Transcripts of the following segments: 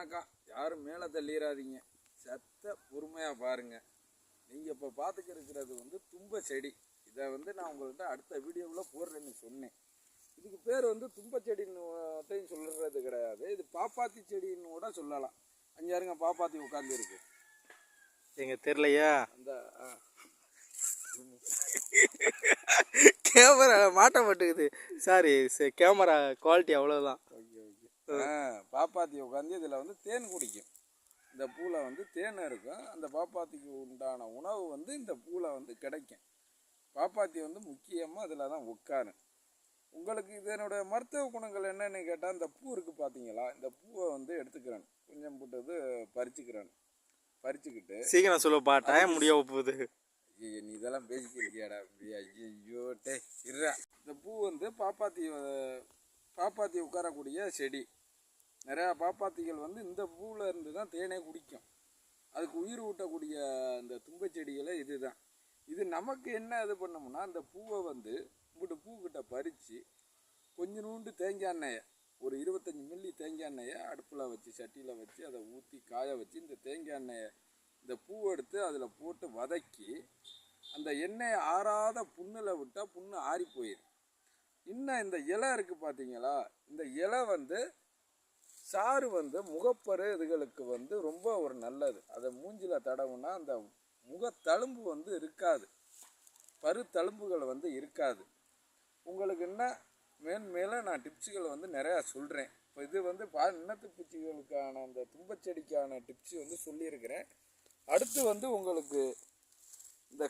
வணக்கம். யாரும் மேலே தள்ளிடாதீங்க, சத்த பொறுமையாக பாருங்கள். நீங்கள் இப்போ பார்த்துக்க இருக்கிறது வந்து தும்ப செடி. இதை வந்து நான் உங்கள்கிட்ட அடுத்த வீடியோவில் போடுறேன்னு சொன்னேன். இதுக்கு பேர் வந்து தும்ப செடின்னு சொல்கிறது கிடையாது, இது பாப்பாத்தி செடின்னு கூட சொல்லலாம். அங்கே யாருங்க பாப்பாத்தி உட்காந்து இருக்கு எங்க தெரியலையா? அந்த கேமரா மாட்ட மாட்டேங்குது. சாரி, கேமரா குவாலிட்டி அவ்வளோதான். பாப்பாத்தி உட்காந்து இதில் வந்து தேன் குடிக்கும். இந்த பூவில் வந்து தேன் இருக்கும். அந்த பாப்பாத்திக்கு உண்டான உணவு வந்து இந்த பூவில் வந்து கிடைக்கும். பாப்பாத்தி வந்து முக்கியமாக இதில் தான் உட்காரும். உங்களுக்கு இதனுடைய மருத்துவ குணங்கள் என்னன்னு கேட்டால், இந்த பூ இருக்குது பார்த்தீங்களா, இந்த பூவை வந்து எடுத்துக்கிறேன், கொஞ்சம் போட்டது பறிச்சுக்கிட்டு சீக்கிரம் சொல்லுப்பா, டைம் முடிய போகுது. ஐயோ, நீ இதெல்லாம் பேசிக்கிறியாடா? ஐயோ டே இருறா. இந்த பூ வந்து பாப்பாத்தி உட்காரக்கூடிய செடி. நிறையா பாப்பாத்திகள் வந்து இந்த பூவில் இருந்து தான் தேனே குடிக்கும். அதுக்கு உயிர் ஊட்டக்கூடிய இந்த தும்பை செடிகளை இது தான். இது நமக்கு என்ன இது பண்ணோம்னா, இந்த பூவை வந்து உங்கள்கிட்ட பூக்கிட்ட பறித்து கொஞ்சோண்டு தேங்காய் எண்ணெயை, ஒரு 25 மில்லி தேங்காய் எண்ணெயை அடுப்பில் வச்சு சட்டியில் வச்சு அதை ஊற்றி காய வச்சு, இந்த தேங்காய் எண்ணெயை இந்த பூவை எடுத்து அதில் போட்டு வதக்கி, அந்த எண்ணெயை ஆறாத புண்ணில் விட்டால் புண்ணு ஆறி போயிடும். இன்னும் இந்த இலை இருக்குது பார்த்தீங்களா, இந்த இலை வந்து சாறு வந்து முகப்பரு இதுகளுக்கு வந்து ரொம்ப ஒரு நல்லது. அதை மூஞ்சில் தடவுனா அந்த முகத்தழும்பு வந்து இருக்காது, பருத்தழும்புகள் வந்து இருக்காது. உங்களுக்கு என்ன மேலே நான் டிப்ஸுகளை வந்து நிறையா சொல்கிறேன். இப்போ இது வந்து எண்ணத்து பூச்சிகளுக்கான அந்த தும்பச்செடிக்கான டிப்ஸு வந்து சொல்லியிருக்கிறேன். அடுத்து வந்து உங்களுக்கு இந்த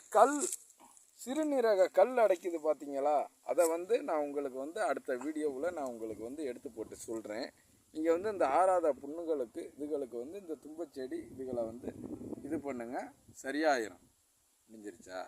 சிறுநீரக கல் அடைக்குது பார்த்தீங்களா, அதை வந்து நான் உங்களுக்கு வந்து அடுத்த வீடியோவில் நான் உங்களுக்கு வந்து எடுத்து போட்டு சொல்கிறேன். நீங்கள் வந்து இந்த ஆறாத புண்ணுகளுக்கு இதுகளுக்கு வந்து இந்த தும்பச்செடி இதுகளை வந்து இது பண்ணுங்கள், சரியாயிரும். முடிஞ்சிருச்சா?